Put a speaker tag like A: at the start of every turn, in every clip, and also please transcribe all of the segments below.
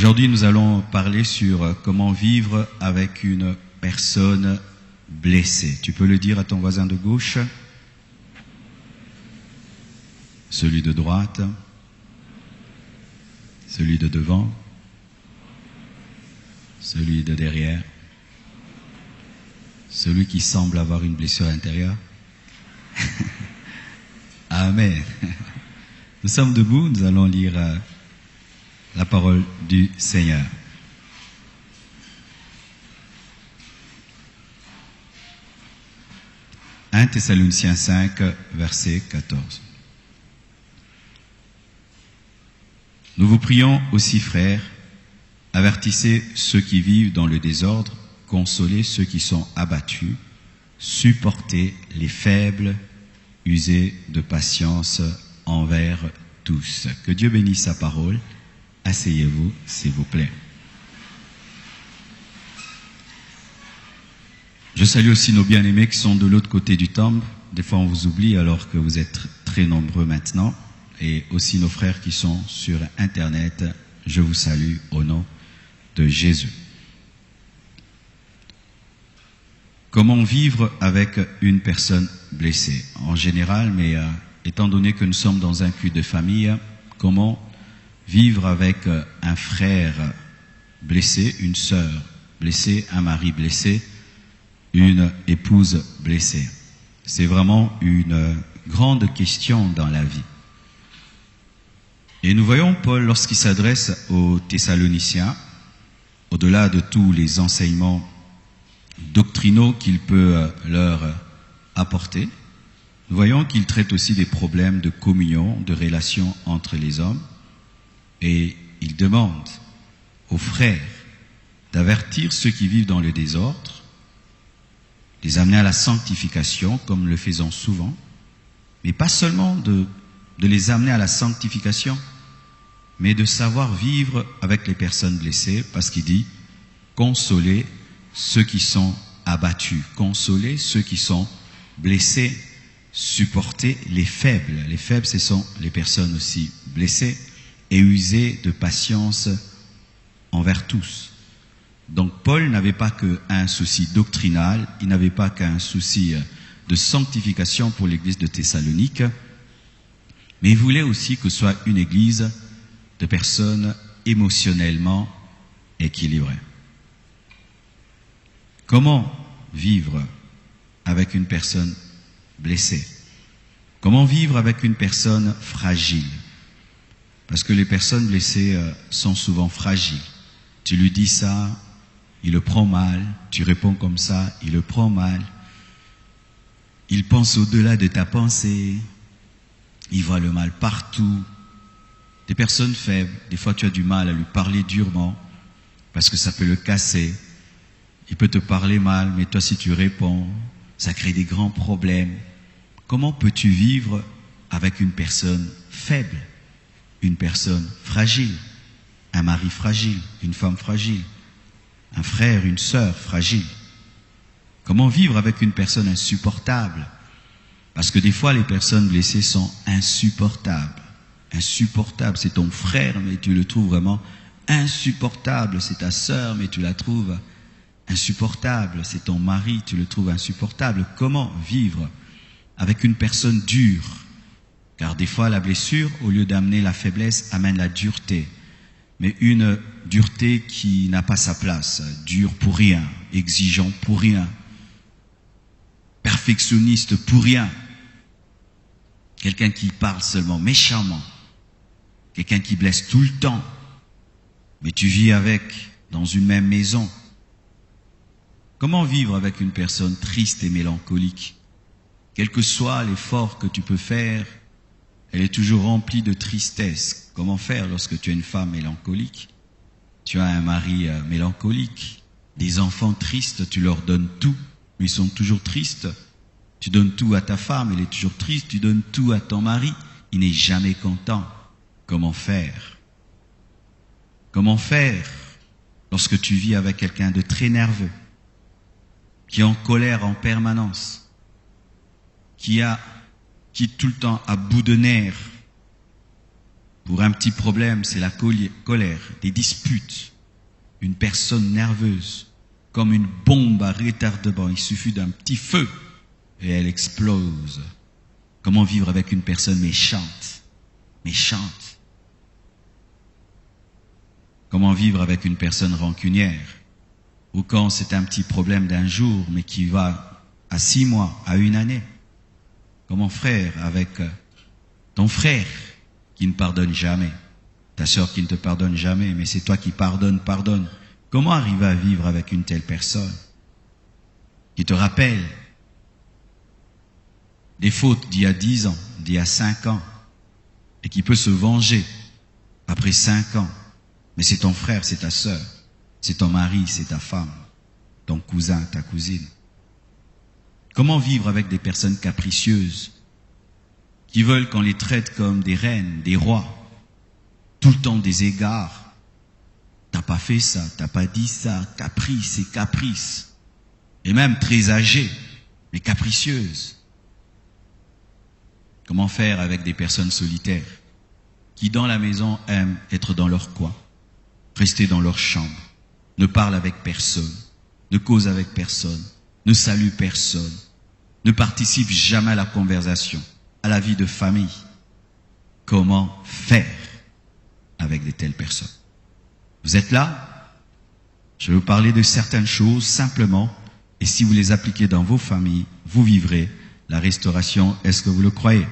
A: Aujourd'hui, nous allons parler sur comment vivre avec une personne blessée. Tu peux le dire à ton voisin de gauche, celui de droite, celui de devant, celui de derrière, celui qui semble avoir une blessure intérieure. Amen. Nous sommes debout, nous allons lire la parole du Seigneur. « 1 Thessaloniciens 5, verset 14. Nous vous prions aussi, frères, avertissez ceux qui vivent dans le désordre, consolez ceux qui sont abattus, supportez les faibles, usez de patience envers tous. » Que Dieu bénisse sa parole. Asseyez-vous, s'il vous plaît. Je salue aussi nos bien-aimés qui sont de l'autre côté du temple. Des fois, on vous oublie alors que vous êtes très nombreux maintenant. Et aussi nos frères qui sont sur Internet. Je vous salue au nom de Jésus. Comment vivre avec une personne blessée? En général, mais étant donné que nous sommes dans un culte de famille, comment vivre avec un frère blessé, une sœur blessée, un mari blessé, une épouse blessée? C'est vraiment une grande question dans la vie. Et nous voyons Paul, lorsqu'il s'adresse aux Thessaloniciens, au-delà de tous les enseignements doctrinaux qu'il peut leur apporter, nous voyons qu'il traite aussi des problèmes de communion, de relations entre les hommes. Et il demande aux frères d'avertir ceux qui vivent dans le désordre, les amener à la sanctification, comme nous le faisons souvent, mais pas seulement de les amener à la sanctification, mais de savoir vivre avec les personnes blessées, parce qu'il dit « consoler ceux qui sont abattus, consoler ceux qui sont blessés, supporter les faibles ». Les faibles, ce sont les personnes aussi blessées, et user de patience envers tous. Donc Paul n'avait pas qu'un souci doctrinal, il n'avait pas qu'un souci de sanctification pour l'église de Thessalonique, mais il voulait aussi que ce soit une église de personnes émotionnellement équilibrées. Comment vivre avec une personne blessée? Comment vivre avec une personne fragile? Parce que les personnes blessées sont souvent fragiles. Tu lui dis ça, il le prend mal. Tu réponds comme ça, il le prend mal. Il pense au-delà de ta pensée. Il voit le mal partout. Des personnes faibles, des fois tu as du mal à lui parler durement, parce que ça peut le casser. Il peut te parler mal, mais toi si tu réponds, ça crée des grands problèmes. Comment peux-tu vivre avec une personne faible? Une personne fragile, un mari fragile, une femme fragile, un frère, une sœur fragile. Comment vivre avec une personne insupportable? Parce que des fois, les personnes blessées sont insupportables. Insupportable, c'est ton frère, mais tu le trouves vraiment insupportable. C'est ta sœur, mais tu la trouves insupportable. C'est ton mari, tu le trouves insupportable. Comment vivre avec une personne dure? Car des fois, la blessure, au lieu d'amener la faiblesse, amène la dureté. Mais une dureté qui n'a pas sa place. Dur pour rien, exigeant pour rien, perfectionniste pour rien. Quelqu'un qui parle seulement méchamment. Quelqu'un qui blesse tout le temps. Mais tu vis avec, dans une même maison. Comment vivre avec une personne triste et mélancolique? Quel que soit l'effort que tu peux faire, elle est toujours remplie de tristesse. Comment faire lorsque tu as une femme mélancolique? Tu as un mari mélancolique, des enfants tristes, tu leur donnes tout, mais ils sont toujours tristes. Tu donnes tout à ta femme, elle est toujours triste. Tu donnes tout à ton mari, il n'est jamais content. Comment faire? Comment faire lorsque tu vis avec quelqu'un de très nerveux, qui est en colère en permanence, qui est tout le temps à bout de nerfs, Pour un petit problème, c'est la colère, des disputes. Une personne nerveuse, comme une bombe à retardement. Il suffit d'un petit feu et elle explose. Comment vivre avec une personne méchante? Méchante. Comment vivre avec une personne rancunière? Ou quand c'est un petit problème d'un jour, mais qui va à 6 mois, à 1 année? Comment faire avec ton frère qui ne pardonne jamais, ta sœur qui ne te pardonne jamais, mais c'est toi qui pardonne. Comment arriver à vivre avec une telle personne qui te rappelle des fautes d'il y a 10 ans, d'il y a 5 ans, et qui peut se venger après 5 ans? Mais c'est ton frère, c'est ta sœur, c'est ton mari, c'est ta femme, ton cousin, ta cousine. Comment vivre avec des personnes capricieuses qui veulent qu'on les traite comme des reines, des rois, tout le temps des égards? T'as pas fait ça, t'as pas dit ça, caprice et caprice. Et même très âgées, mais capricieuses. Comment faire avec des personnes solitaires qui dans la maison aiment être dans leur coin, rester dans leur chambre, ne parlent avec personne, ne causent avec personne, ne saluent personne, ne participent jamais à la conversation, à la vie de famille? Comment faire avec de telles personnes? Vous êtes là? Je vais vous parler de certaines choses simplement, et si vous les appliquez dans vos familles, vous vivrez la restauration. Est-ce que vous le croyez?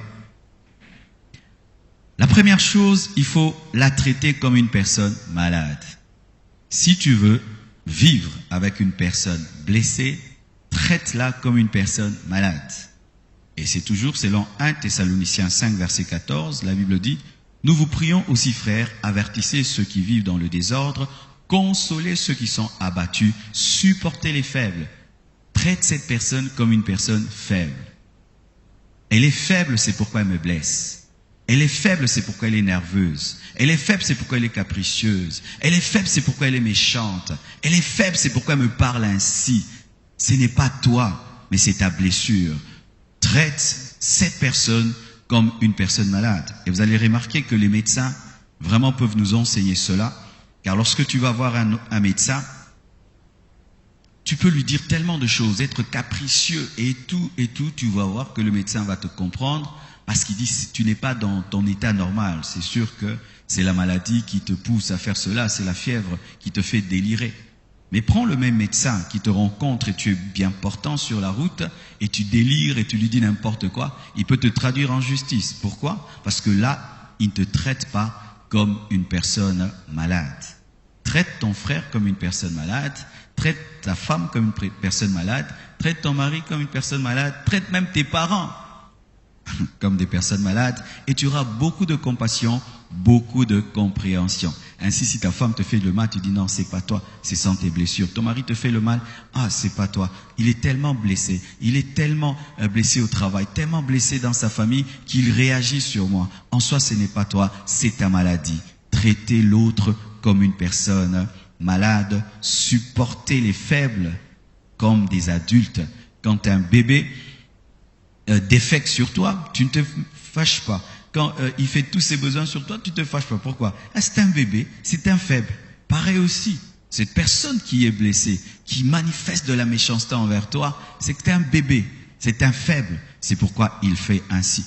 A: La première chose, il faut la traiter comme une personne malade. Si tu veux vivre avec une personne blessée, traite-la comme une personne malade. Et c'est toujours selon 1 Thessaloniciens 5, verset 14, la Bible dit: « Nous vous prions aussi, frères, avertissez ceux qui vivent dans le désordre, consolez ceux qui sont abattus, supportez les faibles. » Traite cette personne comme une personne faible. Elle est faible, c'est pourquoi elle me blesse. Elle est faible, c'est pourquoi elle est nerveuse. Elle est faible, c'est pourquoi elle est capricieuse. Elle est faible, c'est pourquoi elle est méchante. Elle est faible, c'est pourquoi elle me parle ainsi. Ce n'est pas toi, mais c'est ta blessure. Traite cette personne comme une personne malade. Et vous allez remarquer que les médecins vraiment peuvent nous enseigner cela. Car lorsque tu vas voir un médecin, tu peux lui dire tellement de choses, être capricieux et tout, tu vas voir que le médecin va te comprendre. Parce qu'il dit, tu n'es pas dans ton état normal. C'est sûr que c'est la maladie qui te pousse à faire cela, c'est la fièvre qui te fait délirer. Mais prends le même médecin qui te rencontre et tu es bien portant sur la route et tu délires et tu lui dis n'importe quoi, il peut te traduire en justice. Pourquoi? Parce que là, il ne te traite pas comme une personne malade. Traite ton frère comme une personne malade, traite ta femme comme une personne malade, traite ton mari comme une personne malade, traite même tes parents comme des personnes malades, et tu auras beaucoup de compassion, beaucoup de compréhension. Ainsi, si ta femme te fait le mal, tu dis non, c'est pas toi, c'est sans tes blessures. Ton mari te fait le mal, ah, c'est pas toi. Il est tellement blessé, il est tellement blessé au travail, tellement blessé dans sa famille qu'il réagit sur moi. En soi, ce n'est pas toi, c'est ta maladie. Traitez l'autre comme une personne malade, supportez les faibles comme des adultes. Quand un bébé défecte sur toi, tu ne te fâches pas. Quand il fait tous ses besoins sur toi, tu ne te fâches pas. Pourquoi? C'est un bébé, c'est un faible. Pareil aussi, cette personne qui est blessée, qui manifeste de la méchanceté envers toi, c'est que tu es un bébé, c'est un faible. C'est pourquoi il fait ainsi.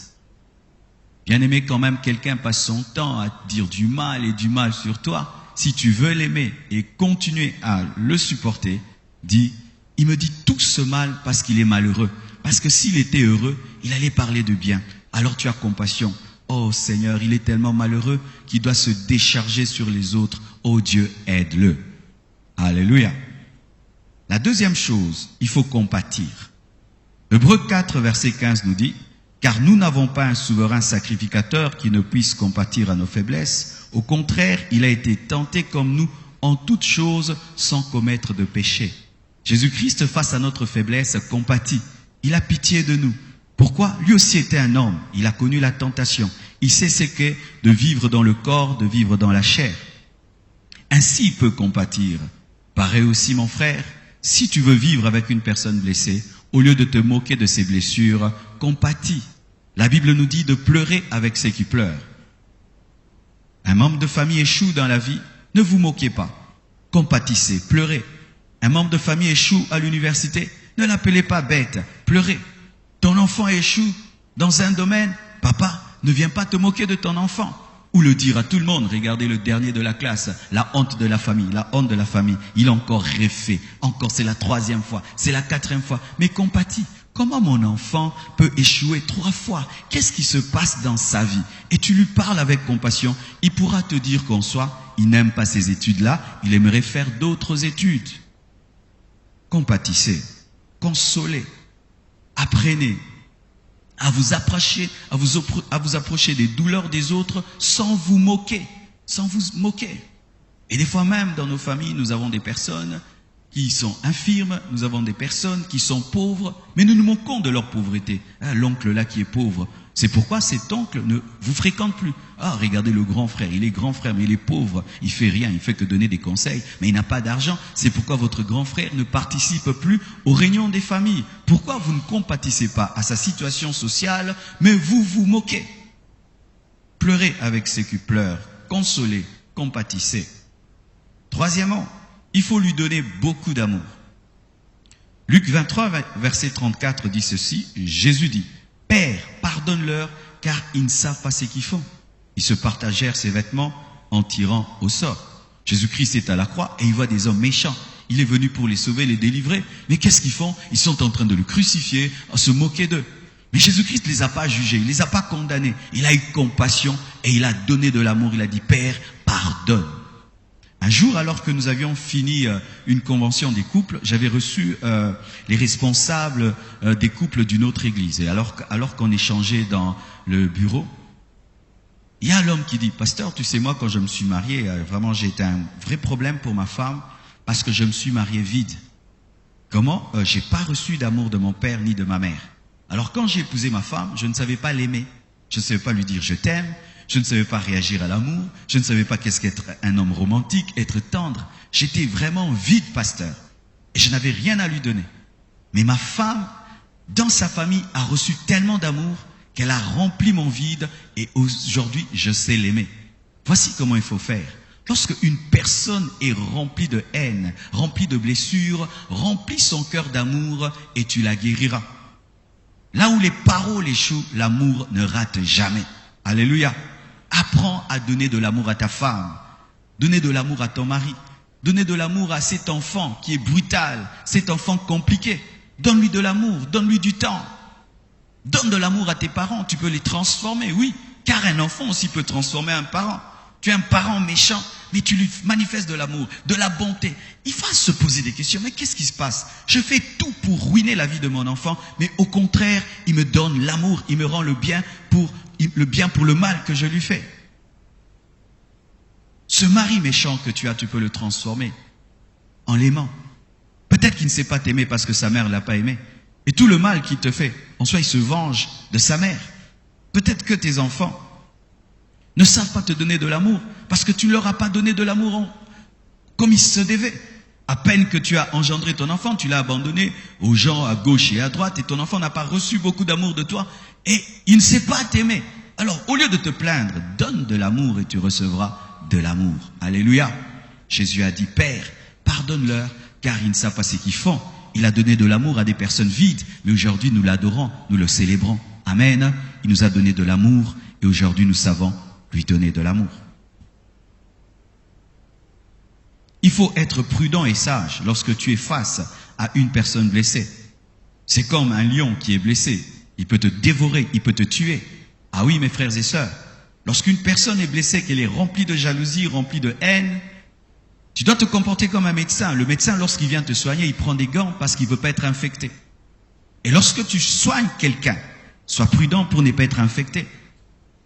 A: Bien aimé, quand même quelqu'un passe son temps à dire du mal et du mal sur toi, si tu veux l'aimer et continuer à le supporter, dis, il me dit tout ce mal parce qu'il est malheureux. Parce que s'il était heureux, il allait parler de bien. Alors tu as compassion. Oh Seigneur, il est tellement malheureux qu'il doit se décharger sur les autres. Oh Dieu, aide-le. Alléluia. La deuxième chose, il faut compatir. Hébreux 4, verset 15 nous dit, « Car nous n'avons pas un souverain sacrificateur qui ne puisse compatir à nos faiblesses. Au contraire, il a été tenté comme nous en toutes choses sans commettre de péché. » Jésus-Christ, face à notre faiblesse, compatit. Il a pitié de nous. Pourquoi? Lui aussi était un homme. Il a connu la tentation. Il sait ce qu'est de vivre dans le corps, de vivre dans la chair. Ainsi, il peut compatir. Pareil aussi, mon frère, si tu veux vivre avec une personne blessée, au lieu de te moquer de ses blessures, compatis. La Bible nous dit de pleurer avec ceux qui pleurent. Un membre de famille échoue dans la vie, ne vous moquez pas. Compatissez, pleurez. Un membre de famille échoue à l'université, ne l'appelez pas bête, pleurez. Ton enfant échoue dans un domaine, papa, ne viens pas te moquer de ton enfant. Ou le dire à tout le monde, regardez le dernier de la classe, la honte de la famille, la honte de la famille. Il a encore refait, encore c'est la 3e fois, c'est la 4e fois. Mais compatis, comment mon enfant peut échouer 3 fois? Qu'est-ce qui se passe dans sa vie? Et tu lui parles avec compassion, il pourra te dire qu'en soi, il n'aime pas ces études-là, il aimerait faire d'autres études. Compatissez, consolez, apprenez à vous approcher des douleurs des autres sans vous moquer, Et des fois même dans nos familles, nous avons des personnes qui sont infirmes, nous avons des personnes qui sont pauvres, mais nous nous moquons de leur pauvreté. Ah, l'oncle là qui est pauvre, c'est pourquoi cet oncle ne vous fréquente plus. Ah, regardez le grand frère, il est grand frère, mais il est pauvre, il fait rien, il fait que donner des conseils, mais il n'a pas d'argent. C'est pourquoi votre grand frère ne participe plus aux réunions des familles. Pourquoi vous ne compatissez pas à sa situation sociale, mais vous vous moquez? Pleurez avec ceux qui pleurent, consolez, compatissez. Troisièmement, il faut lui donner beaucoup d'amour. Luc 23, verset 34 dit ceci, Jésus dit, « Père, pardonne-leur, car ils ne savent pas ce qu'ils font. » Ils se partagèrent ses vêtements en tirant au sort. Jésus-Christ est à la croix et il voit des hommes méchants. Il est venu pour les sauver, les délivrer. Mais qu'est-ce qu'ils font? Ils sont en train de le crucifier, à se moquer d'eux. Mais Jésus-Christ ne les a pas jugés, il ne les a pas condamnés. Il a eu compassion et il a donné de l'amour. Il a dit, « Père, pardonne. » Un jour, alors que nous avions fini une convention des couples, j'avais reçu les responsables des couples d'une autre église. Et alors qu'on échangeait dans le bureau, il y a l'homme qui dit, « Pasteur, tu sais, moi, quand je me suis marié, vraiment, j'ai été un vrai problème pour ma femme parce que je me suis marié vide. Comment? J'ai pas reçu d'amour de mon père ni de ma mère. Alors, quand j'ai épousé ma femme, je ne savais pas l'aimer. Je ne savais pas lui dire « je t'aime ». Je ne savais pas réagir à l'amour. Je ne savais pas qu'est-ce qu'être un homme romantique, être tendre. J'étais vraiment vide, pasteur. Et je n'avais rien à lui donner. Mais ma femme, dans sa famille, a reçu tellement d'amour qu'elle a rempli mon vide et aujourd'hui, je sais l'aimer. Voici comment il faut faire. Lorsque une personne est remplie de haine, remplie de blessures, remplis son cœur d'amour et tu la guériras. Là où les paroles échouent, l'amour ne rate jamais. Alléluia. Apprends à donner de l'amour à ta femme, donner de l'amour à ton mari, donner de l'amour à cet enfant qui est brutal, cet enfant compliqué. Donne-lui de l'amour, donne-lui du temps. Donne de l'amour à tes parents, tu peux les transformer, oui, car un enfant aussi peut transformer un parent. Tu es un parent méchant, mais tu lui manifestes de l'amour, de la bonté. Il va se poser des questions, mais qu'est-ce qui se passe? Je fais tout pour ruiner la vie de mon enfant, mais au contraire, il me donne l'amour, il me rend le bien pour le mal que je lui fais. Ce mari méchant que tu as, tu peux le transformer en l'aimant. Peut-être qu'il ne sait pas t'aimer parce que sa mère ne l'a pas aimé. Et tout le mal qu'il te fait, en soi, il se venge de sa mère. Peut-être que tes enfants ne savent pas te donner de l'amour parce que tu ne leur as pas donné de l'amour comme il se devait. À peine que tu as engendré ton enfant, tu l'as abandonné aux gens à gauche et à droite et ton enfant n'a pas reçu beaucoup d'amour de toi et il ne sait pas t'aimer. Alors, au lieu de te plaindre, donne de l'amour et tu recevras de l'amour. Alléluia. Jésus a dit, Père, pardonne-leur car ils ne savent pas ce qu'ils font. Il a donné de l'amour à des personnes vides, mais aujourd'hui nous l'adorons, nous le célébrons. Amen. Il nous a donné de l'amour et aujourd'hui nous savons lui donner de l'amour. Il faut être prudent et sage lorsque tu es face à une personne blessée. C'est comme un lion qui est blessé. Il peut te dévorer, il peut te tuer. Ah oui, mes frères et sœurs, lorsqu'une personne est blessée, qu'elle est remplie de jalousie, remplie de haine, tu dois te comporter comme un médecin. Le médecin, lorsqu'il vient te soigner, il prend des gants parce qu'il ne veut pas être infecté. Et lorsque tu soignes quelqu'un, sois prudent pour ne pas être infecté.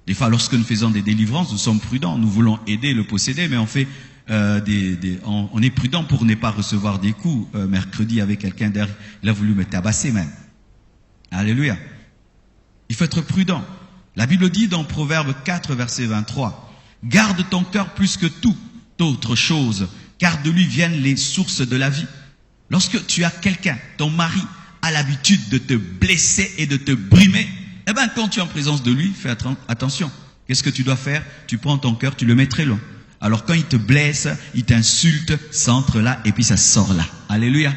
A: Des fois, lorsque nous faisons des délivrances, nous sommes prudents. Nous voulons aider le possédé, mais on fait on est prudent pour ne pas recevoir des coups. Mercredi, avec quelqu'un derrière, il a voulu me tabasser même. Alléluia. Il faut être prudent. La Bible dit dans Proverbe 4, verset 23, « Garde ton cœur plus que toute autre chose, car de lui viennent les sources de la vie. » Lorsque tu as quelqu'un, ton mari a l'habitude de te blesser et de te brimer, eh bien quand tu es en présence de lui, fais attention. Qu'est-ce que tu dois faire? Tu prends ton cœur, tu le mets très loin. Alors quand il te blesse, il t'insulte, ça entre là et puis ça sort là. Alléluia.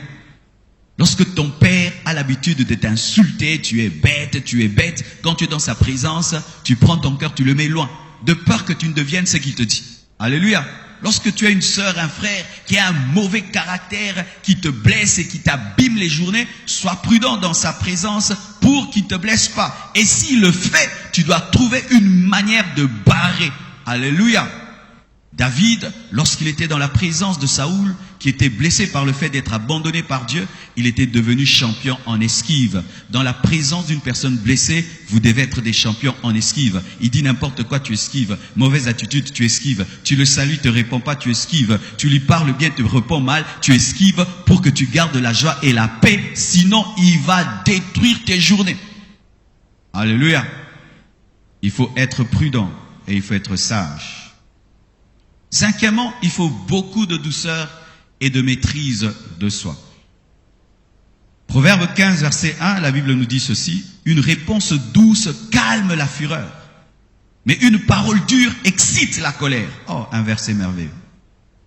A: Lorsque ton père a l'habitude de t'insulter, tu es bête, quand tu es dans sa présence, tu prends ton cœur, tu le mets loin, de peur que tu ne deviennes ce qu'il te dit. Alléluia. Lorsque tu as une sœur, un frère qui a un mauvais caractère, qui te blesse et qui t'abîme les journées, sois prudent dans sa présence pour qu'il ne te blesse pas. Et s'il le fait, tu dois trouver une manière de barrer. Alléluia. David, lorsqu'il était dans la présence de Saoul, qui était blessé par le fait d'être abandonné par Dieu, il était devenu champion en esquive. Dans la présence d'une personne blessée, vous devez être des champions en esquive. Il dit n'importe quoi, tu esquives. Mauvaise attitude, tu esquives. Tu le salues, te répond pas, tu esquives. Tu lui parles bien, te répond mal, tu esquives pour que tu gardes la joie et la paix. Sinon, il va détruire tes journées. Alléluia. Il faut être prudent et il faut être sage. Cinquièmement, il faut beaucoup de douceur et de maîtrise de soi. Proverbe 15, verset 1, la Bible nous dit ceci: une réponse douce calme la fureur, mais une parole dure excite la colère. Oh, un verset merveilleux.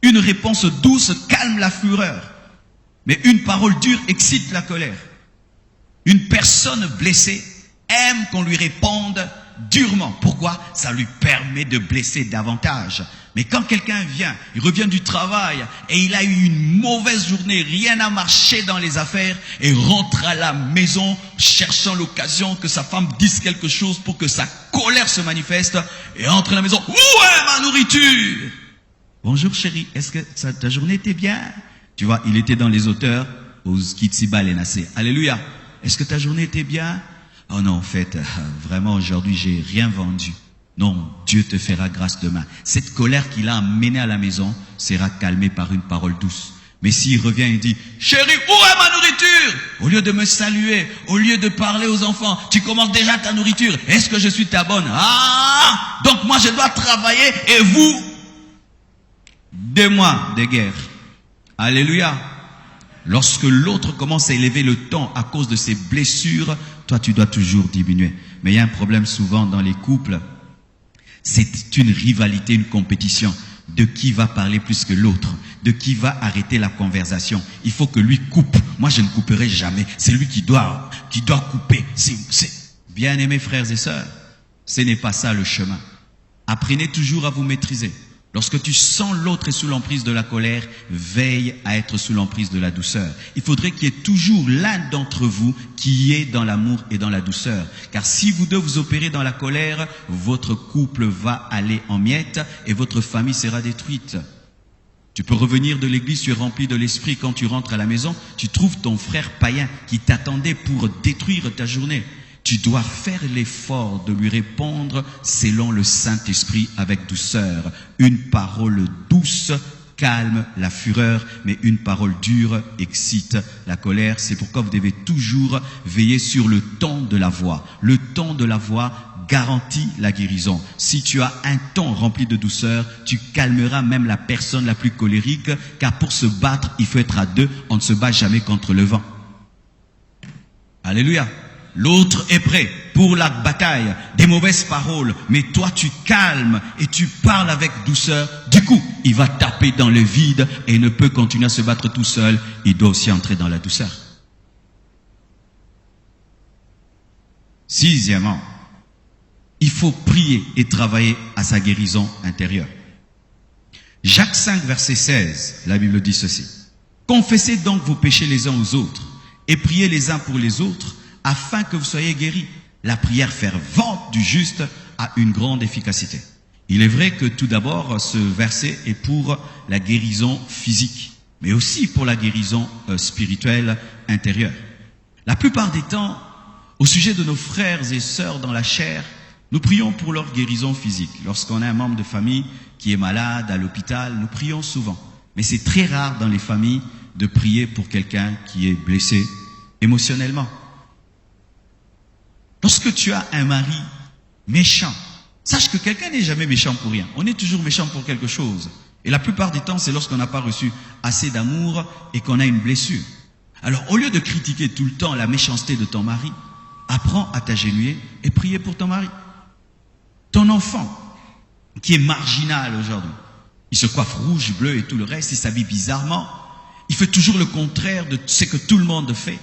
A: Une réponse douce calme la fureur, mais une parole dure excite la colère. Une personne blessée aime qu'on lui réponde durement. Pourquoi? Ça lui permet de blesser davantage. Mais quand quelqu'un vient, il revient du travail et il a eu une mauvaise journée, rien n'a marché dans les affaires et rentre à la maison cherchant l'occasion que sa femme dise quelque chose pour que sa colère se manifeste et entre à la maison. Où est ma nourriture? Bonjour chérie, est-ce que ta journée était bien? Tu vois, il était dans les auteurs aux Kitsiba Lenassé. Alléluia. Est-ce que ta journée était bien? Oh non, en fait, vraiment aujourd'hui j'ai rien vendu. Non, Dieu te fera grâce demain. Cette colère qu'il a amenée à la maison sera calmée par une parole douce. Mais s'il revient et dit, chérie, où est ma nourriture? Au lieu de me saluer, au lieu de parler aux enfants, tu commences déjà ta nourriture. Est-ce que je suis ta bonne? Ah! Donc moi je dois travailler et vous? 2 mois de guerre. Alléluia. Lorsque l'autre commence à élever le ton à cause de ses blessures, toi tu dois toujours diminuer. Mais il y a un problème souvent dans les couples. C'est une rivalité, une compétition de qui va parler plus que l'autre, de qui va arrêter la conversation. Il faut que lui coupe. Moi, je ne couperai jamais. C'est lui qui doit couper. Bien-aimés frères et sœurs, ce n'est pas ça le chemin. Apprenez toujours à vous maîtriser. Lorsque tu sens l'autre est sous l'emprise de la colère, veille à être sous l'emprise de la douceur. Il faudrait qu'il y ait toujours l'un d'entre vous qui est dans l'amour et dans la douceur. Car si vous deux vous opérez dans la colère, votre couple va aller en miettes et votre famille sera détruite. Tu peux revenir de l'église, tu es rempli de l'esprit. Quand tu rentres à la maison, tu trouves ton frère païen qui t'attendait pour détruire ta journée. Tu dois faire l'effort de lui répondre selon le Saint-Esprit avec douceur. Une parole douce calme la fureur, mais une parole dure excite la colère. C'est pourquoi vous devez toujours veiller sur le ton de la voix. Le ton de la voix garantit la guérison. Si tu as un ton rempli de douceur, tu calmeras même la personne la plus colérique, car pour se battre, il faut être à 2. On ne se bat jamais contre le vent. Alléluia. L'autre est prêt pour la bataille, des mauvaises paroles, mais toi tu calmes et tu parles avec douceur. Du coup, il va taper dans le vide et il ne peut continuer à se battre tout seul. Il doit aussi entrer dans la douceur. 6e, il faut prier et travailler à sa guérison intérieure. Jacques 5, verset 16, la Bible dit ceci. Confessez donc vos péchés les uns aux autres et priez les uns pour les autres, afin que vous soyez guéris. La prière fervente du juste a une grande efficacité. Il est vrai que tout d'abord, ce verset est pour la guérison physique, mais aussi pour la guérison spirituelle intérieure. La plupart des temps, au sujet de nos frères et sœurs dans la chair, nous prions pour leur guérison physique. Lorsqu'on a un membre de famille qui est malade à l'hôpital, nous prions souvent. Mais c'est très rare dans les familles de prier pour quelqu'un qui est blessé émotionnellement. Lorsque tu as un mari méchant, sache que quelqu'un n'est jamais méchant pour rien. On est toujours méchant pour quelque chose. Et la plupart du temps, c'est lorsqu'on n'a pas reçu assez d'amour et qu'on a une blessure. Alors, au lieu de critiquer tout le temps la méchanceté de ton mari, apprends à t'agenouiller et prier pour ton mari. Ton enfant, qui est marginal aujourd'hui, il se coiffe rouge, bleu et tout le reste, il s'habille bizarrement, il fait toujours le contraire de ce que tout le monde fait.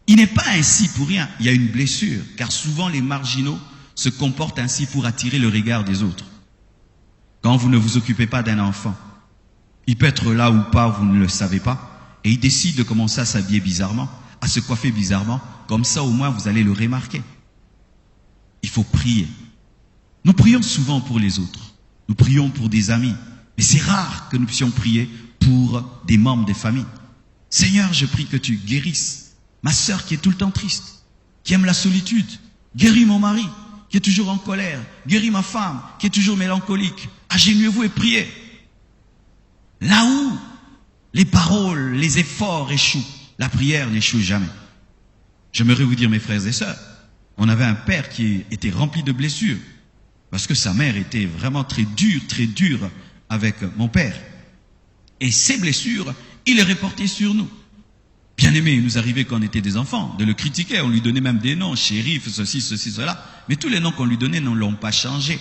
A: Il n'est pas ainsi pour rien, il y a une blessure, car souvent les marginaux se comportent ainsi pour attirer le regard des autres. Quand vous ne vous occupez pas d'un enfant, il peut être là ou pas, vous ne le savez pas, et il décide de commencer à s'habiller bizarrement, à se coiffer bizarrement, comme ça au moins vous allez le remarquer. Il faut prier. Nous prions souvent pour les autres, nous prions pour des amis, mais c'est rare que nous puissions prier pour des membres des familles. Seigneur, je prie que tu guérisses ma sœur qui est tout le temps triste, qui aime la solitude, guéris mon mari qui est toujours en colère, guéris ma femme qui est toujours mélancolique. Agenouillez-vous et priez. Là où les paroles, les efforts échouent, la prière n'échoue jamais. J'aimerais vous dire, mes frères et sœurs, on avait un père qui était rempli de blessures, parce que sa mère était vraiment très dure avec mon père. Et ces blessures, il les reportait sur nous. Bien aimé, il nous arrivait quand on était des enfants, de le critiquer, on lui donnait même des noms, shérif, ceci, cela, mais tous les noms qu'on lui donnait ne l'ont pas changé.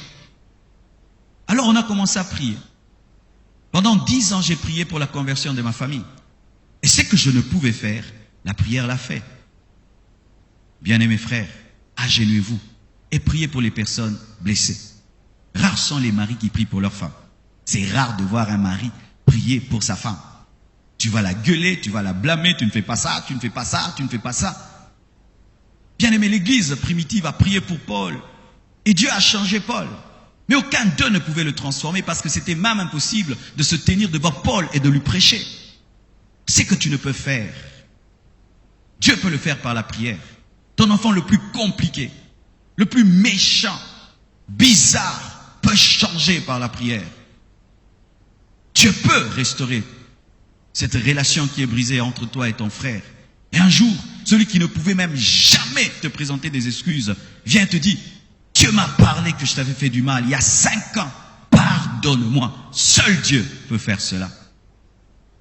A: Alors on a commencé à prier. Pendant 10 ans, j'ai prié pour la conversion de ma famille. Et ce que je ne pouvais faire, la prière l'a fait. Bien-aimés frères, agenouillez-vous et priez pour les personnes blessées. Rares sont les maris qui prient pour leur femme. C'est rare de voir un mari prier pour sa femme. Tu vas la gueuler, tu vas la blâmer, tu ne fais pas ça, tu ne fais pas ça, tu ne fais pas ça. Bien-aimé, l'église primitive a prié pour Paul. Et Dieu a changé Paul. Mais aucun d'eux ne pouvait le transformer parce que c'était même impossible de se tenir devant Paul et de lui prêcher. C'est que tu ne peux faire. Dieu peut le faire par la prière. Ton enfant le plus compliqué, le plus méchant, bizarre, peut changer par la prière. Dieu peut restaurer cette relation qui est brisée entre toi et ton frère. Et un jour, celui qui ne pouvait même jamais te présenter des excuses vient te dire, Dieu m'a parlé que je t'avais fait du mal il y a 5 ans. Pardonne-moi. Seul Dieu peut faire cela.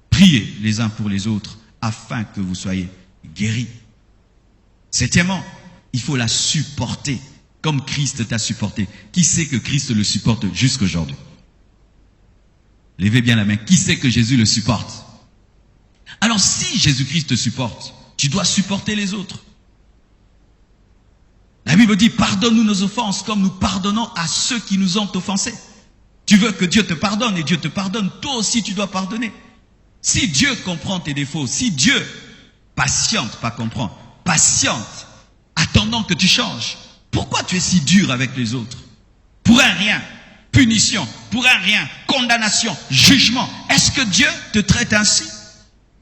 A: Priez les uns pour les autres afin que vous soyez guéris. 7e, il faut la supporter comme Christ t'a supporté. Qui sait que Christ le supporte jusqu'aujourd'hui? Levez bien la main. Qui sait que Jésus le supporte? Alors si Jésus-Christ te supporte, tu dois supporter les autres. La Bible dit, pardonne-nous nos offenses comme nous pardonnons à ceux qui nous ont offensés. Tu veux que Dieu te pardonne et Dieu te pardonne, toi aussi tu dois pardonner. Si Dieu comprend tes défauts, si Dieu patiente, pas comprend, patiente, attendant que tu changes, pourquoi tu es si dur avec les autres? Pour un rien, punition, pour un rien, condamnation, jugement. Est-ce que Dieu te traite ainsi?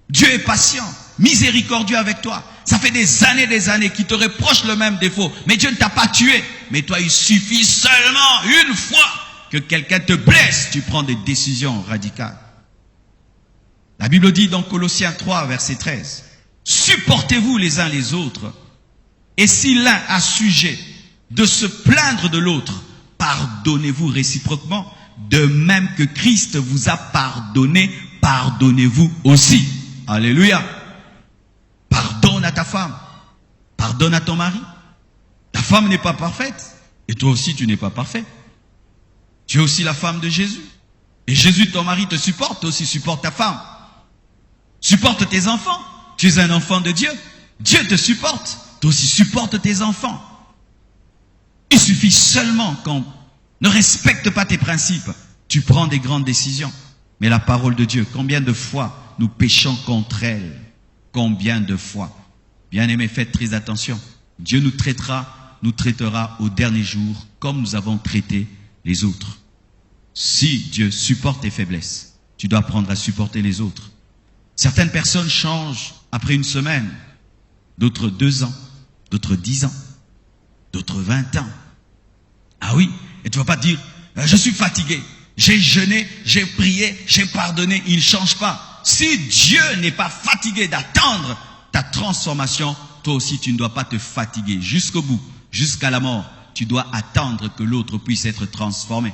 A: Dieu est patient, miséricordieux avec toi. Ça fait des années qu'il te reproche le même défaut. Mais Dieu ne t'a pas tué. Mais toi, il suffit seulement une fois que quelqu'un te blesse, tu prends des décisions radicales. La Bible dit dans Colossiens 3, verset 13, supportez-vous les uns les autres, et si l'un a sujet de se plaindre de l'autre, pardonnez-vous réciproquement, de même que Christ vous a pardonné, pardonnez-vous aussi. Alléluia. Pardonne à ta femme, pardonne à ton mari. Ta femme n'est pas parfaite, et toi aussi tu n'es pas parfait. Tu es aussi la femme de Jésus. Et Jésus, ton mari, te supporte, toi aussi supporte ta femme. Supporte tes enfants. Tu es un enfant de Dieu. Dieu te supporte. Toi aussi supporte tes enfants. Il suffit seulement qu'on ne respecte pas tes principes. Tu prends des grandes décisions. Mais la parole de Dieu, combien de fois nous péchons contre elle? Combien de fois? Bien-aimés, faites très attention. Dieu nous traitera au dernier jour comme nous avons traité les autres. Si Dieu supporte tes faiblesses, tu dois apprendre à supporter les autres. Certaines personnes changent après une semaine, d'autres 2 ans, d'autres 10 ans, d'autres 20 ans. Ah oui, et tu ne vas pas dire, je suis fatigué, j'ai jeûné, j'ai prié, j'ai pardonné, il ne change pas. Si Dieu n'est pas fatigué d'attendre ta transformation, toi aussi tu ne dois pas te fatiguer jusqu'au bout, jusqu'à la mort. Tu dois attendre que l'autre puisse être transformé.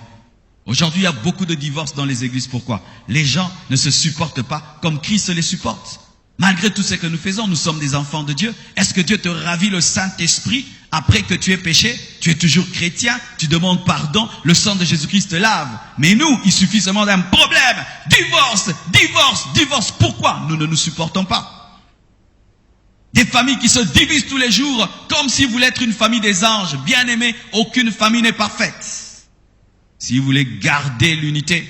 A: Aujourd'hui, il y a beaucoup de divorces dans les églises. Pourquoi? Les gens ne se supportent pas comme Christ les supporte. Malgré tout ce que nous faisons, nous sommes des enfants de Dieu. Est-ce que Dieu te ravit le Saint-Esprit après que tu aies péché? Tu es toujours chrétien, tu demandes pardon, le sang de Jésus-Christ te lave. Mais nous, il suffit seulement d'un problème. Divorce, divorce, divorce. Pourquoi? Nous ne nous supportons pas. Des familles qui se divisent tous les jours comme si vous voulez être une famille des anges. Bien aimés, aucune famille n'est parfaite. Si vous voulez garder l'unité,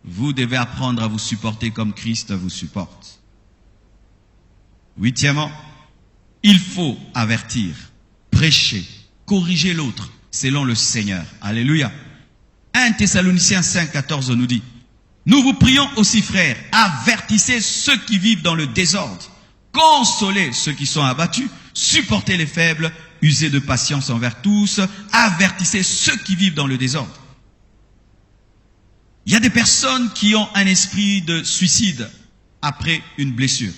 A: vous devez apprendre à vous supporter comme Christ vous supporte. Huitièmement, il faut avertir, prêcher, corriger l'autre selon le Seigneur. Alléluia. 1 Thessaloniciens 5,14 nous dit: nous vous prions aussi, frères, avertissez ceux qui vivent dans le désordre, consolez ceux qui sont abattus, supportez les faibles, usez de patience envers tous, avertissez ceux qui vivent dans le désordre. Il y a des personnes qui ont un esprit de suicide après une blessure.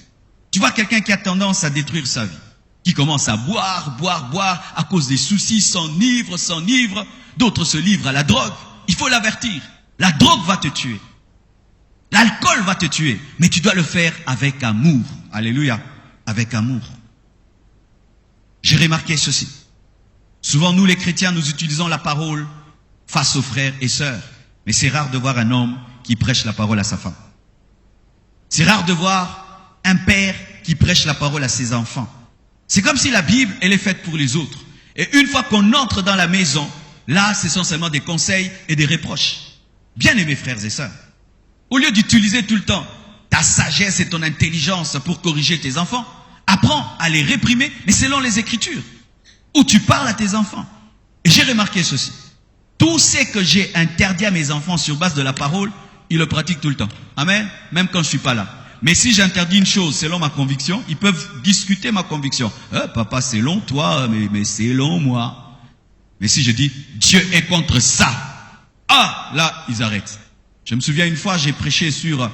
A: Tu vois quelqu'un qui a tendance à détruire sa vie, qui commence à boire à cause des soucis, s'enivre. D'autres se livrent à la drogue. Il faut l'avertir. La drogue va te tuer. L'alcool va te tuer. Mais tu dois le faire avec amour. Alléluia. Avec amour. J'ai remarqué ceci. Souvent, nous les chrétiens, nous utilisons la parole face aux frères et sœurs. Mais c'est rare de voir un homme qui prêche la parole à sa femme. C'est rare de voir un père qui prêche la parole à ses enfants. C'est comme si la Bible, elle est faite pour les autres. Et une fois qu'on entre dans la maison, là, ce sont seulement des conseils et des reproches. Bien-aimés frères et sœurs, au lieu d'utiliser tout le temps ta sagesse et ton intelligence pour corriger tes enfants, apprends à les réprimer, mais selon les Écritures, où tu parles à tes enfants. Et j'ai remarqué ceci. Tout ce que j'ai interdit à mes enfants sur base de la parole, ils le pratiquent tout le temps. Amen. Même quand je ne suis pas là. Mais si j'interdis une chose selon ma conviction, ils peuvent discuter ma conviction. Papa, c'est long toi, mais c'est long moi. Mais si je dis, Dieu est contre ça, là, ils arrêtent. Je me souviens une fois, j'ai prêché sur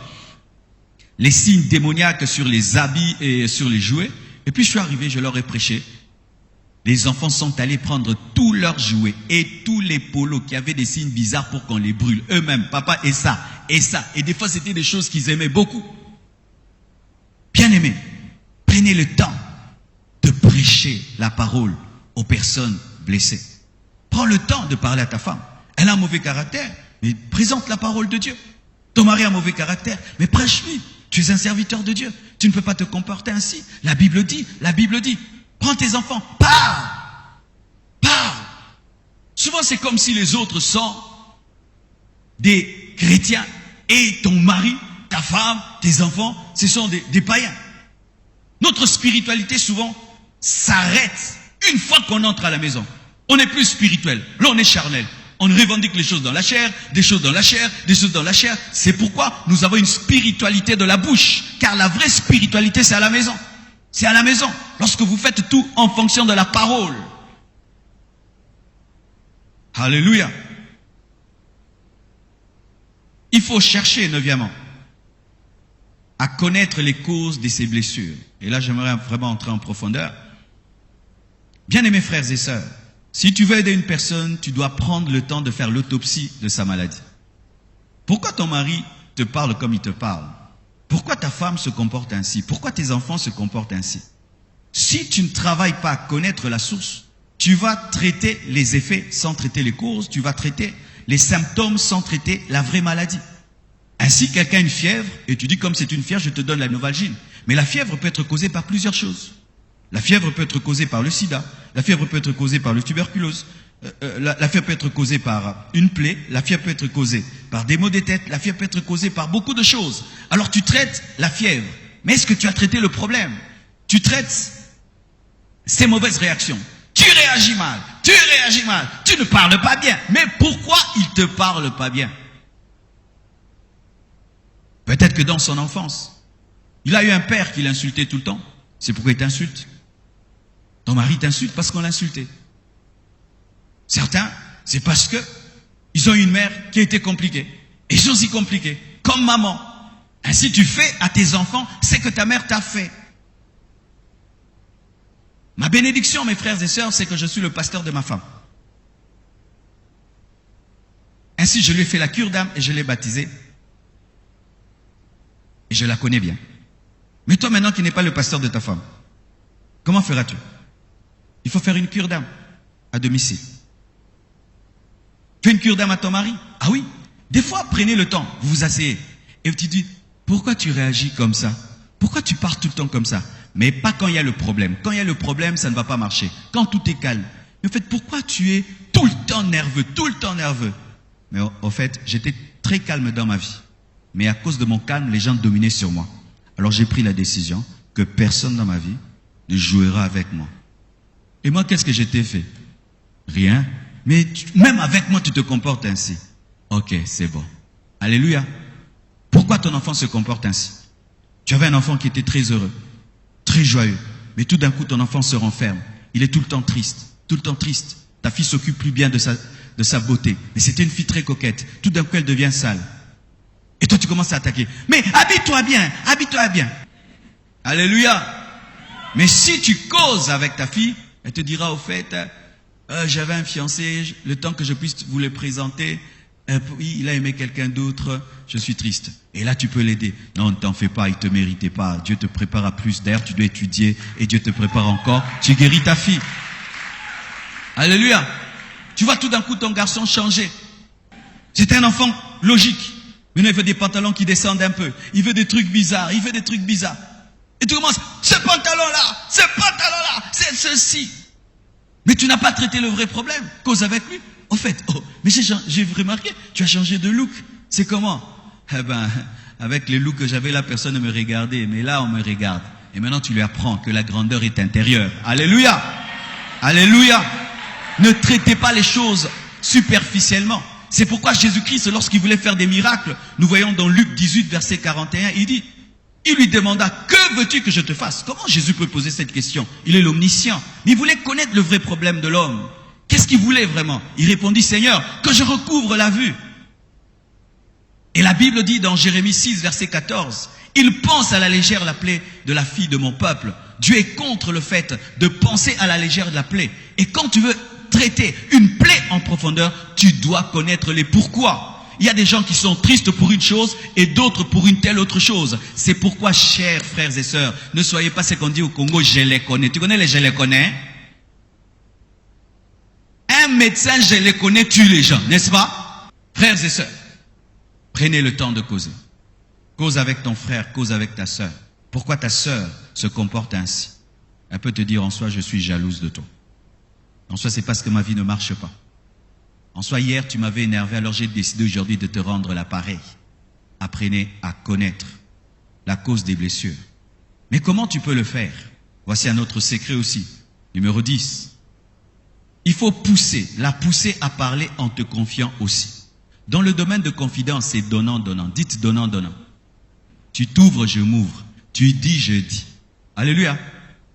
A: les signes démoniaques, sur les habits et sur les jouets. Et puis je suis arrivé, je leur ai prêché. Les enfants sont allés prendre tous leurs jouets et tous les polos qui avaient des signes bizarres pour qu'on les brûle. Eux-mêmes, papa, et ça. Et des fois, c'était des choses qu'ils aimaient beaucoup. Bien-aimés, prenez le temps de prêcher la parole aux personnes blessées. Prends le temps de parler à ta femme. Elle a un mauvais caractère, mais présente la parole de Dieu. Ton mari a un mauvais caractère, mais prêche-lui. Tu es un serviteur de Dieu. Tu ne peux pas te comporter ainsi. La Bible dit. Prends tes enfants, parle. Souvent, c'est comme si les autres sont des chrétiens et ton mari, ta femme, tes enfants, ce sont des païens. Notre spiritualité souvent s'arrête une fois qu'on entre à la maison. On n'est plus spirituel, là on est charnel. On revendique les choses dans la chair, des choses dans la chair, des choses dans la chair. C'est pourquoi nous avons une spiritualité de la bouche. Car la vraie spiritualité, c'est à la maison. C'est à la maison. Lorsque vous faites tout en fonction de la parole. Alléluia. Il faut chercher, neuvièmement, à connaître les causes de ces blessures. Et là, j'aimerais vraiment entrer en profondeur. Bien-aimés frères et sœurs, si tu veux aider une personne, tu dois prendre le temps de faire l'autopsie de sa maladie. Pourquoi ton mari te parle comme il te parle? Pourquoi ta femme se comporte ainsi? Pourquoi tes enfants se comportent ainsi? Si tu ne travailles pas à connaître la source, tu vas traiter les effets sans traiter les causes, tu vas traiter les symptômes sans traiter la vraie maladie. Ainsi, quelqu'un a une fièvre, et tu dis comme c'est une fièvre, je te donne la Novalgine. Mais la fièvre peut être causée par plusieurs choses. La fièvre peut être causée par le sida, la fièvre peut être causée par le tuberculose, la fièvre peut être causée par une plaie, la fièvre peut être causée par des maux de tête, la fièvre peut être causée par beaucoup de choses. Alors tu traites la fièvre, mais est-ce que tu as traité le problème? Tu traites ces mauvaises réactions. Tu réagis mal, tu ne parles pas bien. Mais pourquoi il ne te parle pas bien? Peut-être que dans son enfance, il a eu un père qui l'insultait tout le temps. C'est pourquoi il t'insulte. Ton mari t'insulte parce qu'on l'a insulté. Certains, c'est parce que ils ont eu une mère qui a été compliquée. Et ils sont si compliqués, comme maman. Ainsi tu fais à tes enfants ce que ta mère t'a fait. Ma bénédiction, mes frères et sœurs, c'est que je suis le pasteur de ma femme. Ainsi, je lui ai fait la cure d'âme et je l'ai baptisée. Et je la connais bien. Mais toi maintenant qui n'es pas le pasteur de ta femme, comment feras-tu? Il faut faire une cure d'âme à domicile. Fais une cure d'âme à ton mari. Ah oui. Des fois, prenez le temps, vous vous asseyez et vous te dites, pourquoi tu réagis comme ça? Pourquoi tu parles tout le temps comme ça? Mais pas quand il y a le problème. Quand il y a le problème, ça ne va pas marcher. Quand tout est calme. Mais en fait, pourquoi tu es tout le temps nerveux? Mais au fait, j'étais très calme dans ma vie. Mais à cause de mon calme, les gens dominaient sur moi. Alors j'ai pris la décision que personne dans ma vie ne jouera avec moi. Et moi, qu'est-ce que je t'ai fait? Rien. Mais même avec moi, tu te comportes ainsi. Ok, c'est bon. Alléluia. Pourquoi ton enfant se comporte ainsi? Tu avais un enfant qui était très heureux, très joyeux. Mais tout d'un coup, ton enfant se renferme. Il est tout le temps triste. Tout le temps triste. Ta fille s'occupe plus bien de sa beauté. Mais c'était une fille très coquette. Tout d'un coup, elle devient sale. Et toi, tu commences à attaquer. Mais habille-toi bien, habille-toi bien. Alléluia. Mais si tu causes avec ta fille, elle te dira au fait, j'avais un fiancé, le temps que je puisse vous le présenter, oui, il a aimé quelqu'un d'autre, je suis triste. Et là, tu peux l'aider. Non, ne t'en fais pas, il ne te méritait pas. Dieu te prépare à plus. D'ailleurs, tu dois étudier et Dieu te prépare encore. Tu guéris ta fille. Alléluia. Tu vois tout d'un coup ton garçon changer. C'était un enfant logique. Maintenant, il veut des pantalons qui descendent un peu. Il veut des trucs bizarres. Et tu commences, ce pantalon-là, c'est ceci. Mais tu n'as pas traité le vrai problème. Cause avec lui. Au fait, mais j'ai remarqué, tu as changé de look. C'est comment? Eh ben, avec les looks que j'avais là, personne ne me regardait. Mais là, on me regarde. Et maintenant, tu lui apprends que la grandeur est intérieure. Alléluia. Alléluia. Ne traitez pas les choses superficiellement. C'est pourquoi Jésus-Christ, lorsqu'il voulait faire des miracles, nous voyons dans Luc 18, verset 41, il lui demanda, que veux-tu que je te fasse? Comment Jésus peut poser cette question? Il est l'omniscient. Il voulait connaître le vrai problème de l'homme. Qu'est-ce qu'il voulait vraiment? Il répondit, Seigneur, que je recouvre la vue. Et la Bible dit dans Jérémie 6, verset 14, il pense à la légère la plaie de la fille de mon peuple. Dieu est contre le fait de penser à la légère de la plaie. Et quand tu veux traiter une plaie en profondeur, tu dois connaître les pourquoi. Il y a des gens qui sont tristes pour une chose et d'autres pour une telle autre chose. C'est pourquoi, chers frères et sœurs, ne soyez pas ce qu'on dit au Congo, je les connais. Tu connais les je les connais? Un médecin, je les connais, tue les gens, n'est-ce pas? Frères et sœurs, prenez le temps de causer. Cause avec ton frère, cause avec ta sœur. Pourquoi ta sœur se comporte ainsi? Elle peut te dire, en soi, je suis jalouse de toi. En soi, c'est parce que ma vie ne marche pas. En soi, hier, tu m'avais énervé, alors j'ai décidé aujourd'hui de te rendre l'appareil. Apprenez à connaître la cause des blessures. Mais comment tu peux le faire? Voici un autre secret aussi. Numéro 10. Il faut la pousser à parler en te confiant aussi. Dans le domaine de confidence, c'est donnant-donnant. Dites donnant-donnant. Tu t'ouvres, je m'ouvre. Tu dis, je dis. Alléluia.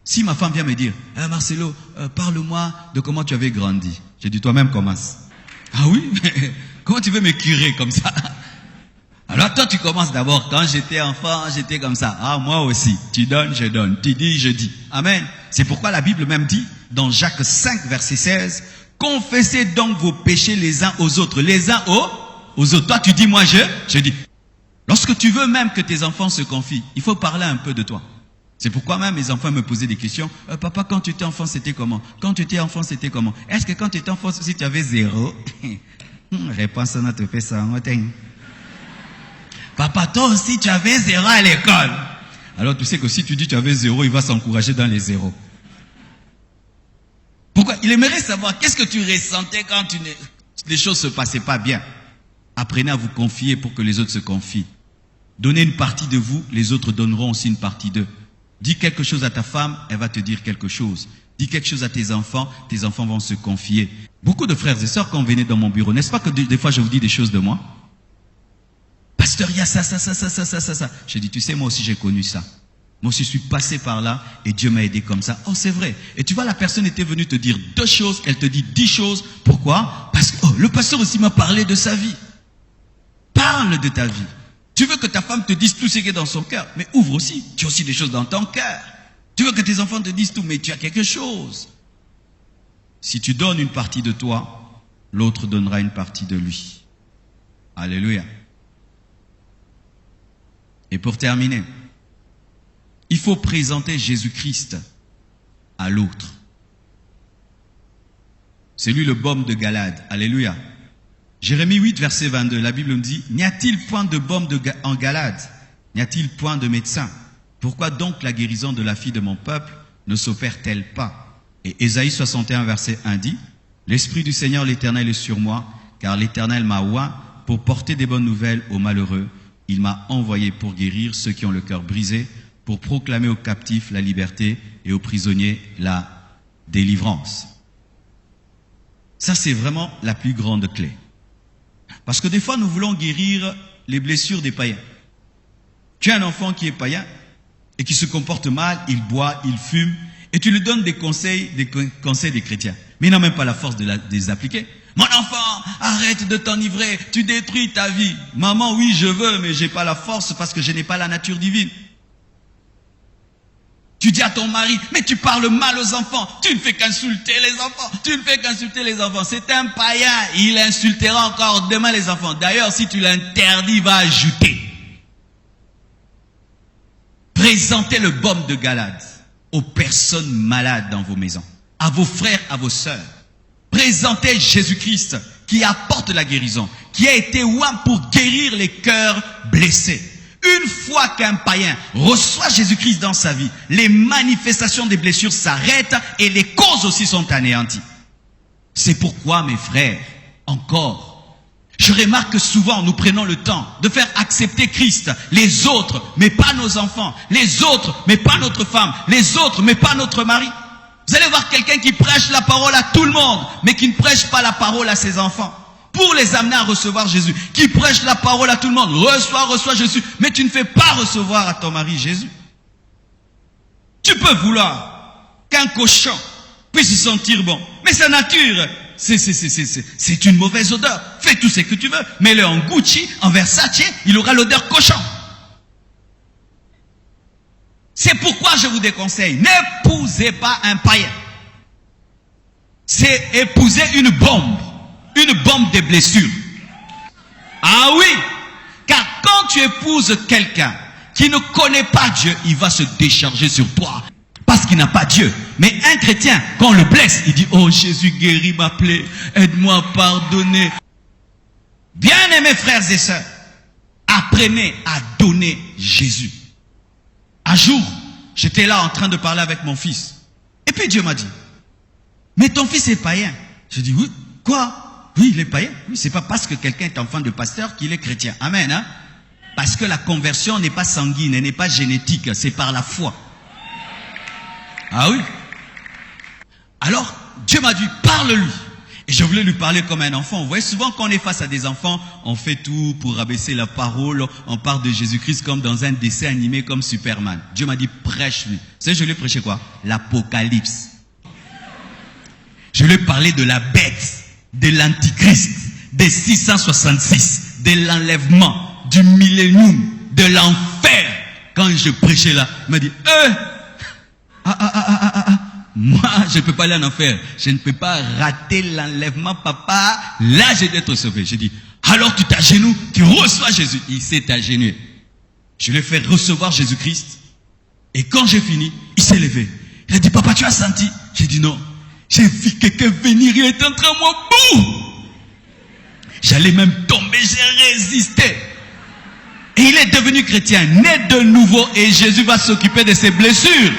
A: Si ma femme vient me dire, Marcelo, parle-moi de comment tu avais grandi. J'ai dit, toi-même commence. Ah oui? Comment tu veux me curer comme ça? Alors toi, tu commences d'abord. Quand j'étais enfant, j'étais comme ça. Ah, moi aussi. Tu donnes, je donne. Tu dis, je dis. Amen. C'est pourquoi la Bible même dit, dans Jacques 5, verset 16, confessez donc vos péchés les uns aux autres. Les uns aux autres. Toi, tu dis, moi, je dis. Lorsque tu veux même que tes enfants se confient, il faut parler un peu de toi. C'est pourquoi même mes enfants me posaient des questions. Papa, quand tu étais enfant, c'était comment? Quand tu étais enfant, c'était comment? Est-ce que quand tu étais enfant, si tu avais 0? Réponse, on a te fait ça. Papa, toi aussi, tu avais 0 à l'école. Alors tu sais que si tu dis tu avais 0, il va s'encourager dans les 0. Pourquoi? Il aimerait savoir qu'est-ce que tu ressentais quand les choses se passaient pas bien. Apprenez à vous confier pour que les autres se confient. Donnez une partie de vous, les autres donneront aussi une partie d'eux. Dis quelque chose à ta femme, elle va te dire quelque chose. Dis quelque chose à tes enfants vont se confier. Beaucoup de frères et sœurs, quand vous venez dans mon bureau, n'est-ce pas que des fois je vous dis des choses de moi? Pasteur, il y a ça. J'ai dit, tu sais, moi aussi j'ai connu ça. Moi aussi je suis passé par là et Dieu m'a aidé comme ça. Oh, c'est vrai. Et tu vois, la personne était venue te dire 2 choses, elle te dit 10 choses. Pourquoi? Parce que le pasteur aussi m'a parlé de sa vie. Parle de ta vie. Tu veux que ta femme te dise tout ce qui est dans son cœur, mais ouvre aussi. Tu as aussi des choses dans ton cœur. Tu veux que tes enfants te disent tout, mais tu as quelque chose. Si tu donnes une partie de toi, l'autre donnera une partie de lui. Alléluia. Et pour terminer, Il faut présenter Jésus-Christ à l'autre. C'est lui le baume de Galade. Alléluia. Jérémie 8, verset 22, la Bible nous dit, n'y a-t-il point de baume en Galade? N'y a-t-il point de médecin? Pourquoi donc la guérison de la fille de mon peuple ne s'opère-t-elle pas? Et Ésaïe 61, verset 1 dit, l'Esprit du Seigneur l'Éternel est sur moi, car l'Éternel m'a oint pour porter des bonnes nouvelles aux malheureux. Il m'a envoyé pour guérir ceux qui ont le cœur brisé, pour proclamer aux captifs la liberté et aux prisonniers la délivrance. Ça, c'est vraiment la plus grande clé. Parce que des fois, nous voulons guérir les blessures des païens. Tu as un enfant qui est païen et qui se comporte mal, il boit, il fume, et tu lui donnes des conseils des chrétiens. Mais il n'a même pas la force de les appliquer. Mon enfant, arrête de t'enivrer, tu détruis ta vie. Maman, oui, je veux, mais j'ai pas la force parce que je n'ai pas la nature divine. Tu dis à ton mari, mais tu parles mal aux enfants, tu ne fais qu'insulter les enfants, tu ne fais qu'insulter les enfants. C'est un païen, il insultera encore demain les enfants. D'ailleurs, si tu l'interdis, il va ajouter. Présentez le baume de Galade aux personnes malades dans vos maisons, à vos frères, à vos sœurs. Présentez Jésus-Christ qui apporte la guérison, qui a été oint pour guérir les cœurs blessés. Une fois qu'un païen reçoit Jésus-Christ dans sa vie, les manifestations des blessures s'arrêtent et les causes aussi sont anéanties. C'est pourquoi, mes frères, encore, je remarque que souvent nous prenons le temps de faire accepter Christ, les autres, mais pas nos enfants, les autres, mais pas notre femme, les autres, mais pas notre mari. Vous allez voir quelqu'un qui prêche la parole à tout le monde, mais qui ne prêche pas la parole à ses enfants. Pour les amener à recevoir Jésus, qui prêche la parole à tout le monde, reçois Jésus, mais tu ne fais pas recevoir à ton mari Jésus. Tu peux vouloir qu'un cochon puisse se sentir bon, mais sa nature, c'est une mauvaise odeur. Fais tout ce que tu veux, mets-le en Gucci, en Versace, il aura l'odeur cochon. C'est pourquoi je vous déconseille, n'épousez pas un païen. C'est épouser une bombe des blessures. Ah oui, car quand tu épouses quelqu'un qui ne connaît pas Dieu, il va se décharger sur toi parce qu'il n'a pas Dieu. Mais un chrétien, quand on le blesse, il dit, oh Jésus guéris ma plaie, aide-moi à pardonner. Bien-aimés frères et sœurs, apprenez à donner Jésus. Un jour, j'étais là en train de parler avec mon fils. Et puis Dieu m'a dit, mais ton fils est païen. Je dis, oui, quoi? Oui, il est païen. Oui, c'est pas parce que quelqu'un est enfant de pasteur qu'il est chrétien. Amen, hein? Parce que la conversion n'est pas sanguine, elle n'est pas génétique, c'est par la foi. Ah oui? Alors, Dieu m'a dit, parle-lui. Et je voulais lui parler comme un enfant. Vous voyez, souvent quand on est face à des enfants, on fait tout pour abaisser la parole, on parle de Jésus-Christ comme dans un dessin animé comme Superman. Dieu m'a dit, prêche-lui. Vous savez, je lui ai prêché quoi? L'Apocalypse. Je lui ai parlé de la bête, de l'Antichrist, des 666, de l'enlèvement, du millénium, de l'enfer. Quand je prêchais là, il m'a dit, moi, je ne peux pas aller en enfer. Je ne peux pas rater l'enlèvement, papa. Là, je dois être sauvé. J'ai dit, alors tu t'agenouilles, tu reçois Jésus. Il s'est agenouillé. Je l'ai fait recevoir Jésus-Christ. Et quand j'ai fini, il s'est levé. Il a dit, papa, tu as senti? J'ai dit non. J'ai vu quelqu'un venir, il était en train de moi, boum! J'allais même tomber, j'ai résisté. Et il est devenu chrétien, né de nouveau, et Jésus va s'occuper de ses blessures.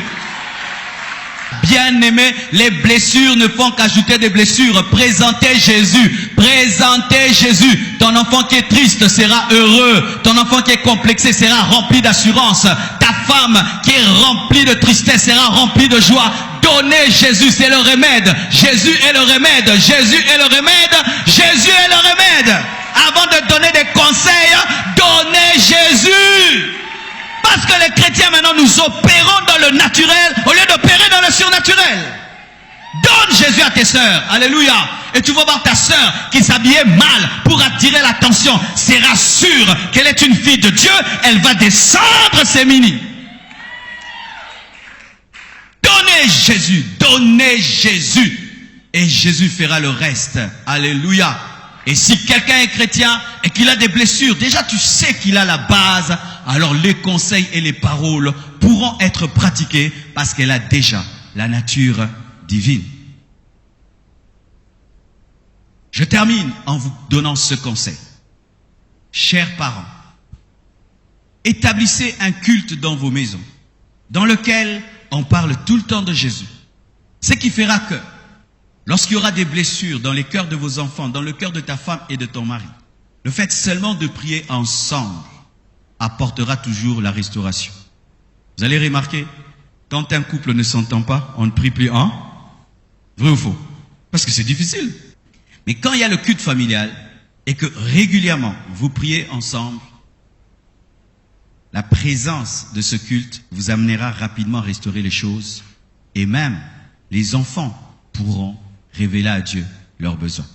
A: Bien-aimés, les blessures ne font qu'ajouter des blessures. Présentez Jésus. Présentez Jésus. Ton enfant qui est triste sera heureux. Ton enfant qui est complexé sera rempli d'assurance. Ta femme qui est remplie de tristesse sera remplie de joie. Donnez Jésus, c'est le remède. Jésus est le remède. Jésus est le remède. Jésus est le remède. Avant de donner des conseils, donnez Jésus. Parce que les chrétiens maintenant nous opérons dans le naturel au lieu d'opérer dans le surnaturel. Donne Jésus à tes sœurs. Alléluia. Et tu vas voir ta sœur qui s'habillait mal pour attirer l'attention. Sera sûre qu'elle est une fille de Dieu. Elle va descendre ses mini. Donnez Jésus. Donnez Jésus. Et Jésus fera le reste. Alléluia. Et si quelqu'un est chrétien et qu'il a des blessures, déjà tu sais qu'il a la base. Alors les conseils et les paroles pourront être pratiquées parce qu'elle a déjà la nature divine. Je termine en vous donnant ce conseil. Chers parents, établissez un culte dans vos maisons, dans lequel on parle tout le temps de Jésus. Ce qui fera que, lorsqu'il y aura des blessures dans les cœurs de vos enfants, dans le cœur de ta femme et de ton mari, le fait seulement de prier ensemble apportera toujours la restauration. Vous allez remarquer, quand un couple ne s'entend pas, on ne prie plus en vrai ou faux? Parce que c'est difficile. Mais quand il y a le culte familial et que régulièrement vous priez ensemble, la présence de ce culte vous amènera rapidement à restaurer les choses et même les enfants pourront révéler à Dieu leurs besoins.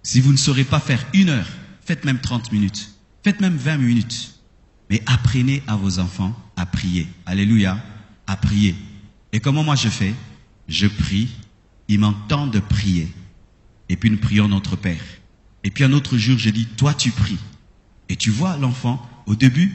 A: Si vous ne saurez pas faire 1 heure, faites même 30 minutes, faites même 20 minutes, mais apprenez à vos enfants à prier. Alléluia, à prier. Et comment moi je fais? Je prie, ils m'entendent de prier. Et puis nous prions notre Père. Et puis un autre jour, je dis, toi tu pries. Et tu vois, l'enfant, au début,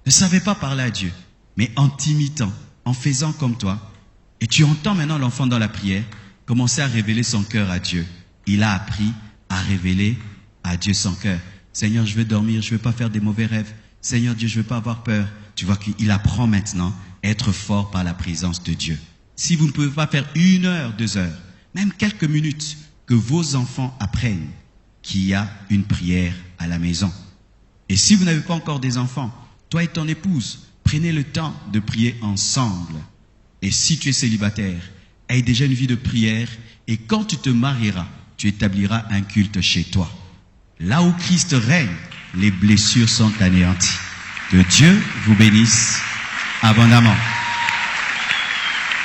A: ne savait pas parler à Dieu. Mais en t'imitant, en faisant comme toi, et tu entends maintenant l'enfant dans la prière, commencer à révéler son cœur à Dieu. Il a appris à révéler à Dieu son cœur. Seigneur, je veux dormir, je ne veux pas faire des mauvais rêves. Seigneur Dieu, je ne veux pas avoir peur. Tu vois qu'il apprend maintenant à être fort par la présence de Dieu. Si vous ne pouvez pas faire 1 heure, 2 heures, même quelques minutes, que vos enfants apprennent qu'il y a une prière à la maison. Et si vous n'avez pas encore des enfants, toi et ton épouse, prenez le temps de prier ensemble. Et si tu es célibataire, aie déjà une vie de prière et quand tu te marieras, tu établiras un culte chez toi. Là où Christ règne, les blessures sont anéanties. Que Dieu vous bénisse abondamment.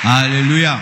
A: Alléluia.